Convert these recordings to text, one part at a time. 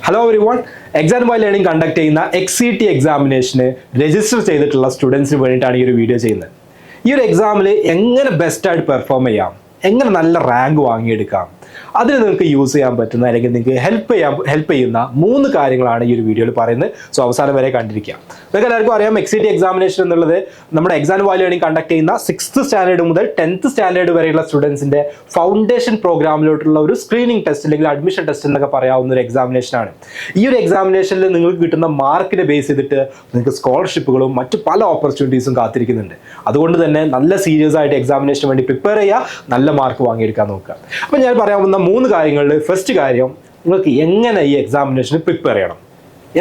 Hello everyone, exam by learning conduct ചെയ്യുന്ന XCT എക്സാമിനേഷന് register ചെയ്തിട്ടുള്ള സ്റ്റുഡൻസിന് വേണ്ടിയിട്ടാണ് ഈ ഒരു വീഡിയോ ചെയ്യുന്നത്. ഈ ഒരു എക്സാമിൽ എങ്ങനെ ബെസ്റ്റായിട്ട് പെർഫോം ചെയ്യാം, എങ്ങനെ നല്ല റാങ്ക് വാങ്ങിയെടുക്കാം, അതിന് നിങ്ങൾക്ക് യൂസ് ചെയ്യാൻ പറ്റുന്ന അല്ലെങ്കിൽ നിങ്ങൾക്ക് ഹെൽപ്പ് ചെയ്യുന്ന 3 കാര്യങ്ങളാണ് ഈ ഒരു വീഡിയോയിൽ പറയുന്നത്. സോ അവസാനം വരെ കണ്ടിരിക്കുക. നിങ്ങൾക്ക് എല്ലാവർക്കും അറിയാം, XCT എക്സാമിനേഷൻ എന്നുള്ളത് നമ്മുടെ എക്സാം ബൈ ലേണിംഗ് കണ്ടക്ട് ചെയ്യുന്ന 6th സ്റ്റാൻഡേർഡ് മുതൽ 10th സ്റ്റാൻഡേർഡ് വരെയുള്ള സ്റ്റുഡൻസിന്റെ ഫൗണ്ടേഷൻ പ്രോഗ്രാമിലോട്ടുള്ള ഒരു സ്ക്രീനിങ് ടെസ്റ്റ് അല്ലെങ്കിൽ അഡ്മിഷൻ ടെസ്റ്റ് എന്നൊക്കെ പറയാവുന്ന ഒരു എക്സാമിനേഷനാണ്. ഈ ഒരു എക്സാമിനേഷനിൽ നിങ്ങൾക്ക് കിട്ടുന്ന മാർക്കിനെ ബേസ് ചെയ്തിട്ട് നിങ്ങൾക്ക് സ്കോളർഷിപ്പുകളും മറ്റു പല ഓപ്പർച്യൂണിറ്റീസും കാത്തിരിക്കുന്നുണ്ട്. അതുകൊണ്ട് തന്നെ നല്ല സീരിയസ് ആയിട്ട് എക്സാമിനേഷന് വേണ്ടി പ്രിപ്പയർ ചെയ്യുക, നല്ല മാർക്ക് വാങ്ങിയെടുക്കാൻ നോക്കുക. അപ്പോൾ ഞാൻ പറയാവുന്ന 3 കാര്യങ്ങളിൽ ഫസ്റ്റ് കാര്യം, നിങ്ങൾക്ക് എങ്ങനെ ഈ എക്സാമിനേഷന് പ്രിപ്പയർ ചെയ്യണം,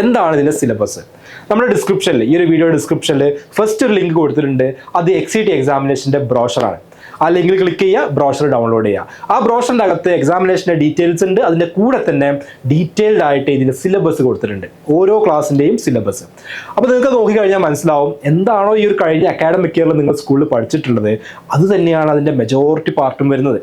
എന്താണ് ഇതിൻ്റെ സിലബസ്. നമ്മുടെ ഡിസ്ക്രിപ്ഷനിൽ, ഈ ഒരു വീഡിയോ ഡിസ്ക്രിപ്ഷനിൽ ഫസ്റ്റ് ഒരു ലിങ്ക് കൊടുത്തിട്ടുണ്ട്. അത് XCT എക്സാമിനേഷൻ്റെ ബ്രോഷറാണ്. ആ ലിങ്കിൽ ക്ലിക്ക് ചെയ്യുക, ബ്രോഷർ ഡൗൺലോഡ് ചെയ്യുക. ആ ബ്രോഷറിൻ്റെ അകത്ത് എക്സാമിനേഷൻ്റെ ഡീറ്റെയിൽസ് ഉണ്ട്. അതിൻ്റെ കൂടെ തന്നെ ഡീറ്റെയിൽഡ് ആയിട്ട് ഇതിൻ്റെ സിലബസ് കൊടുത്തിട്ടുണ്ട്, ഓരോ ക്ലാസ്സിൻ്റെയും സിലബസ്. അപ്പോൾ നിങ്ങൾക്ക് നോക്കിക്കഴിഞ്ഞാൽ മനസ്സിലാവും, എന്താണോ ഈ ഒരു കഴിഞ്ഞ അക്കാഡമിക് ഇയറിൽ നിങ്ങൾ സ്കൂളിൽ പഠിച്ചിട്ടുള്ളത് അത് തന്നെയാണ് അതിൻ്റെ മെജോറിറ്റി പാർട്ടും വരുന്നത്.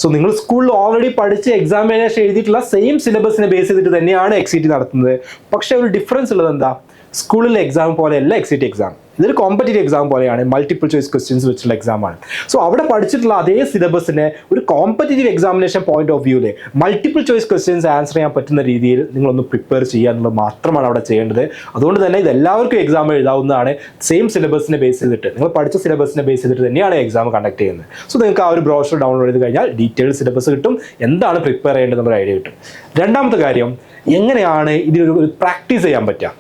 സോ നിങ്ങൾ സ്കൂളിൽ ഓൾറെഡി പഠിച്ച് എക്സാമിനേഷൻ എഴുതിയിട്ടുള്ള സെയിം സിലബസിനെ ബേസ് ചെയ്തിട്ട് തന്നെയാണ് XCT നടത്തുന്നത്. പക്ഷേ ഒരു ഡിഫറൻസ് ഉള്ളത് എന്താ, സ്കൂളിലെ എക്സാം പോലെയല്ല XCT എക്സാം. ഇതൊരു കോമ്പറ്റീറ്റീവ് എക്സാം പോലെയാണ്, മൾട്ടിപ്പിൾ ചോയ്സ് ക്വസ്റ്റ്യൻസ് വെച്ചുള്ള എക്സാമാണ്. സോ അവിടെ പഠിച്ചിട്ടുള്ള അതേ സിലബസിനെ ഒരു കോമ്പറ്റീറ്റീവ് എക്സാമിനേഷൻ പോയിന്റ് ഓഫ് വ്യൂവിൽ മൾട്ടിപ്പിൾ ചോയ്സ് ക്വസ്റ്റ്യൻസ് ആൻസർ ചെയ്യാൻ പറ്റുന്ന രീതിയിൽ നിങ്ങളൊന്ന് പ്രിപ്പയർ ചെയ്യുക എന്നുള്ളത് മാത്രമാണ് അവിടെ ചെയ്യേണ്ടത്. അതുകൊണ്ട് തന്നെ ഇത് എല്ലാവർക്കും എക്സാം എഴുതാവുന്നതാണ്. സെയിം സിലബസിനെ ബേസ് ചെയ്തിട്ട്, നിങ്ങൾ പഠിച്ച സിലബസിനെ ബേസ് ചെയ്തിട്ട് തന്നെയാണ് എക്സാം കണ്ടക്ട് ചെയ്യുന്നത്. സോ നിങ്ങൾക്ക് ആ ഒരു ബ്രോഷർ ഡൗൺലോഡ് ചെയ്ത് കഴിഞ്ഞാൽ ഡീറ്റെയിൽഡ് സിലബസ് കിട്ടും, എന്താണ് പ്രിപ്പയർ ചെയ്യേണ്ടത് എന്നുള്ള ഐഡിയ കിട്ടും. രണ്ടാമത്തെ കാര്യം, എങ്ങനെയാണ് ഇതിനൊരു പ്രാക്ടീസ് ചെയ്യാൻ പറ്റുക.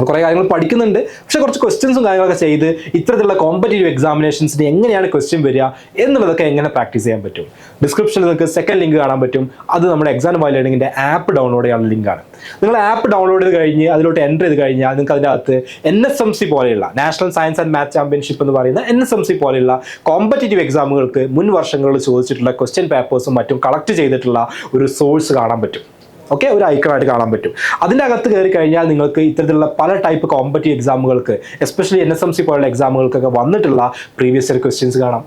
കുറേ കാര്യങ്ങൾ പഠിക്കുന്നുണ്ട്, പക്ഷേ കുറച്ച് ക്വസ്റ്റ്യൻസും കാര്യങ്ങളൊക്കെ ചെയ്ത് ഇത്തരത്തിലുള്ള കോമ്പറ്റീറ്റീവ് എക്സാമിനേഷൻസിന് എങ്ങനെയാണ് ക്വസ്റ്റ്യൻ വരിക എന്നുള്ളതൊക്കെ എങ്ങനെ പ്രാക്ടീസ് ചെയ്യാൻ പറ്റും. ഡിസ്ക്രിപ്ഷനിൽ നിങ്ങൾക്ക് സെക്കൻഡ് ലിങ്ക് കാണാൻ പറ്റും. അത് നമ്മുടെ എക്സാം ബൈ ലേണിംഗിൻ്റെ ആപ്പ് ഡൗൺലോഡ് ചെയ്യാനുള്ള ലിങ്കാണ്. നിങ്ങൾ ആപ്പ് ഡൗൺലോഡ് ചെയ്ത് കഴിഞ്ഞ് അതിലോട്ട് എൻ്റർ ചെയ്ത് കഴിഞ്ഞാൽ നിങ്ങൾക്ക് അതിൻ്റെ അകത്ത് NSMC പോലെയുള്ള national science and maths championship എന്ന് പറയുന്ന NSMC പോലെയുള്ള കോമ്പറ്റീറ്റീവ് എക്സാമുകൾക്ക് മുൻ വർഷങ്ങളിൽ ചോദിച്ചിട്ടുള്ള ക്വസ്റ്റ്യൻ പേപ്പേഴ്സും മറ്റും കളക്ട് ചെയ്തിട്ടുള്ള ഒരു സോഴ്സ് കാണാൻ പറ്റും. ഓക്കെ, ഒരു ഐക്കണായിട്ട് കാണാൻ പറ്റും. അതിൻ്റെ അകത്ത് കയറി കഴിഞ്ഞാൽ നിങ്ങൾക്ക് ഇത്തരത്തിലുള്ള പല ടൈപ്പ് കോമ്പറ്റീവ് എക്സാമുകൾക്ക്, എസ്പെഷ്യലി NSMC പോലുള്ള എക്സാമുകൾക്കൊക്കെ വന്നിട്ടുള്ള പ്രീവിയസ് ഇയർ ക്വസ്റ്റ്യൻസ് കാണാം.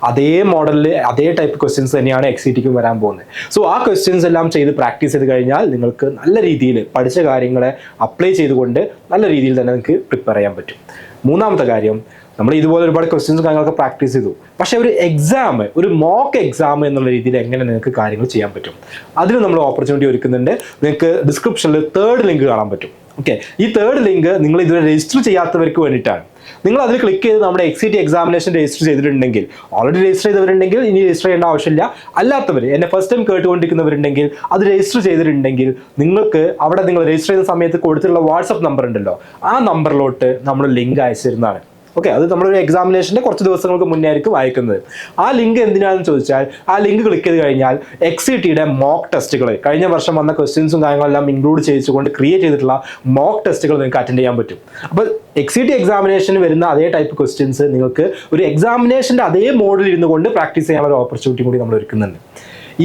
അതേ മോഡലിൽ അതേ ടൈപ്പ് ക്വസ്റ്റ്യൻസ് തന്നെയാണ് XCTക്കും വരാൻ പോകുന്നത്. സോ ആ ക്വസ്റ്റ്യൻസ് എല്ലാം ചെയ്ത് പ്രാക്ടീസ് ചെയ്ത് കഴിഞ്ഞാൽ നിങ്ങൾക്ക് നല്ല രീതിയിൽ പഠിച്ച കാര്യങ്ങളെ അപ്ലൈ ചെയ്തുകൊണ്ട് നല്ല രീതിയിൽ തന്നെ നിങ്ങൾക്ക് പ്രിപ്പയർ ചെയ്യാൻ പറ്റും. മൂന്നാമത്തെ കാര്യം, നമ്മൾ ഇതുപോലെ ഒരുപാട് ക്വസ്റ്റ്യൻസും കാര്യങ്ങളൊക്കെ പ്രാക്ടീസ് ചെയ്തു, പക്ഷേ ഒരു എക്സാം, ഒരു മോക്ക് എക്സാം എന്നുള്ള രീതിയിൽ എങ്ങനെ നിങ്ങൾക്ക് കാര്യങ്ങൾ ചെയ്യാൻ പറ്റും, അതിന് നമ്മൾ ഓപ്പർച്യൂണിറ്റി ഒരുക്കുന്നുണ്ട്. നിങ്ങൾക്ക് ഡിസ്ക്രിപ്ഷനിൽ 3rd ലിങ്ക് കാണാൻ പറ്റും. ഓക്കെ, ഈ 3rd ലിങ്ക് നിങ്ങൾ ഇതുവരെ രജിസ്റ്റർ ചെയ്യാത്തവർക്ക് വേണ്ടിയിട്ടാണ്. നിങ്ങൾ അതിൽ ക്ലിക്ക് ചെയ്ത് നമ്മുടെ XCT എക്സാമിനേഷൻ രജിസ്റ്റർ ചെയ്തിട്ടുണ്ടെങ്കിൽ, ഓൾറെഡി രജിസ്റ്റർ ചെയ്തവരുണ്ടെങ്കിൽ ഇനി രജിസ്റ്റർ ചെയ്യേണ്ട ആവശ്യമില്ല. അല്ലാത്തവർ, എന്നെ ഫസ്റ്റ് ടൈം കേട്ടുകൊണ്ടിരിക്കുന്നവരുണ്ടെങ്കിൽ, അത് രജിസ്റ്റർ ചെയ്തിട്ടുണ്ടെങ്കിൽ നിങ്ങൾക്ക് അവിടെ നിങ്ങൾ രജിസ്റ്റർ ചെയ്യുന്ന സമയത്ത് കൊടുത്തിട്ടുള്ള വാട്സപ്പ് നമ്പർ ഉണ്ടല്ലോ, ആ നമ്പറിലോട്ട് നമ്മൾ ലിങ്ക് അയച്ചു തരുന്നതാണ്. ഓക്കെ, അത് നമ്മളൊരു എക്സാമിനേഷൻ്റെ കുറച്ച് ദിവസങ്ങൾക്ക് മുന്നേ ആയിരിക്കും അയക്കുന്നത്. ആ ലിങ്ക് എന്തിനാണെന്ന് ചോദിച്ചാൽ, ആ ലിങ്ക് ക്ലിക്ക് ചെയ്ത് കഴിഞ്ഞാൽ XCTയുടെ മോക്ക് ടെസ്റ്റുകൾ, കഴിഞ്ഞ വർഷം വന്ന ക്വസ്റ്റ്യൻസും കാര്യങ്ങളെല്ലാം ഇൻക്ലൂഡ് ചെയ്തുകൊണ്ട് ക്രിയേറ്റ് ചെയ്തിട്ടുള്ള മോക്ക് ടെസ്റ്റുകൾ നിങ്ങൾക്ക് അറ്റൻഡ് ചെയ്യാൻ പറ്റും. അപ്പോൾ XCT എക്സാമിനേഷന് വരുന്ന അതേ ടൈപ്പ് ക്വസ്റ്റ്യൻസ് നിങ്ങൾക്ക് ഒരു എക്സാമിനേഷൻ്റെ അതേ മോഡിൽ ഇരുന്നു കൊണ്ട് പ്രാക്ടീസ് ചെയ്യാനുള്ള ഒരു ഓപ്പർച്യൂണിറ്റി കൂടി നമ്മൾ ഒരുക്കുന്നുണ്ട്.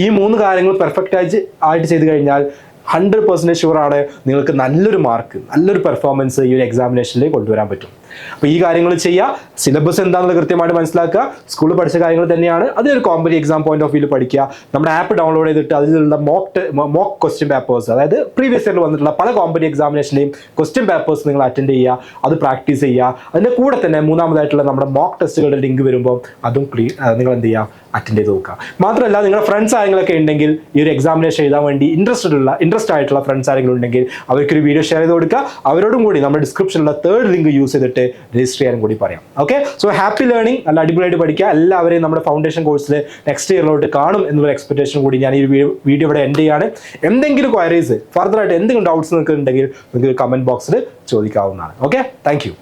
ഈ 3 കാര്യങ്ങൾ പെർഫെക്റ്റ് ആയിട്ട് ചെയ്ത് കഴിഞ്ഞാൽ 100% ഷുവറാണ് നിങ്ങൾക്ക് നല്ലൊരു മാർക്ക്, നല്ലൊരു പെർഫോമൻസ് ഈ ഒരു എക്സാമിനേഷനിലേക്ക് കൊണ്ടുവരാൻ പറ്റും. അപ്പോൾ ഈ കാര്യങ്ങൾ ചെയ്യുക, സിലബസ് എന്താണെന്ന് കൃത്യമായിട്ട് മനസ്സിലാക്കുക, സ്കൂളിൽ പഠിച്ച കാര്യങ്ങൾ തന്നെയാണ്, അതൊരു കോമ്പറ്റീവ് എക്സാം പോയിന്റ് ഓഫ് വ്യൂവിൽ പഠിക്കുക. നമ്മുടെ ആപ്പ് ഡൗൺലോഡ് ചെയ്തിട്ട് അതിലുള്ള മോക്ക് ക്വസ്റ്റ്യൻ പേപ്പേഴ്സ്, അതായത് പ്രീവിയസ് ഇയറിൽ വന്നിട്ടുള്ള പല കോമ്പറ്റീവ് എക്സാമിനേഷനെയും ക്വസ്റ്റ്യൻ പേപ്പേഴ്സ് നിങ്ങൾ അറ്റൻഡ് ചെയ്യുക, അത് പ്രാക്ടീസ് ചെയ്യുക. അതിൻ്റെ കൂടെ തന്നെ മൂന്നാമതായിട്ടുള്ള നമ്മുടെ മോക്ക് ടെസ്റ്റുകളുടെ ലിങ്ക് വരുമ്പോൾ അതും നിങ്ങൾ എന്ത് ചെയ്യുക, അറ്റൻഡ് ചെയ്ത് നോക്കുക. മാത്രമല്ല, നിങ്ങളുടെ ഫ്രണ്ട്സ് ആരെങ്കിലൊക്കെ ഉണ്ടെങ്കിൽ, ഈ ഒരു എക്സാമിനേഷൻ എഴുതാൻ വേണ്ടി ഇൻട്രസ്റ്റ് ആയിട്ടുള്ള ഫ്രണ്ട്സ് ആരെങ്കിലും ഉണ്ടെങ്കിൽ അവർക്കൊരു വീഡിയോ ഷെയർ ചെയ്ത് കൊടുക്കുക. അവരോടും കൂടി നമ്മുടെ ഡിസ്ക്രിപ്ഷനിലുള്ള 3rd ലിങ്ക് യൂസ് ചെയ്തിട്ട് രജിസ്റ്റർ ചെയ്യാനും കൂടി പറയാം. ഓക്കെ, സോ ഹാപ്പി ലേണിംഗ്, നല്ല അടിപൊളിയായിട്ട് പഠിക്കുക. എല്ലാവരെയും നമ്മുടെ ഫൗണ്ടേഷൻ കോഴ്സിൽ നെക്സ്റ്റ് ഇയറിലോട്ട് കാണും എന്നുള്ള എക്സ്പെക്ടേഷൻ കൂടി ഞാൻ ഈ വീഡിയോ ഇവിടെ എൻഡ് ചെയ്യാണ്. എന്തെങ്കിലും ക്വയറീസ്, ഫർദർ ആയിട്ട് എന്തെങ്കിലും ഡൗട്ട്സ് നിങ്ങൾക്ക് ഉണ്ടെങ്കിൽ നിങ്ങൾക്ക് കമന്റ് ബോക്സിൽ ചോദിക്കാവുന്നതാണ്. Okay, thank U.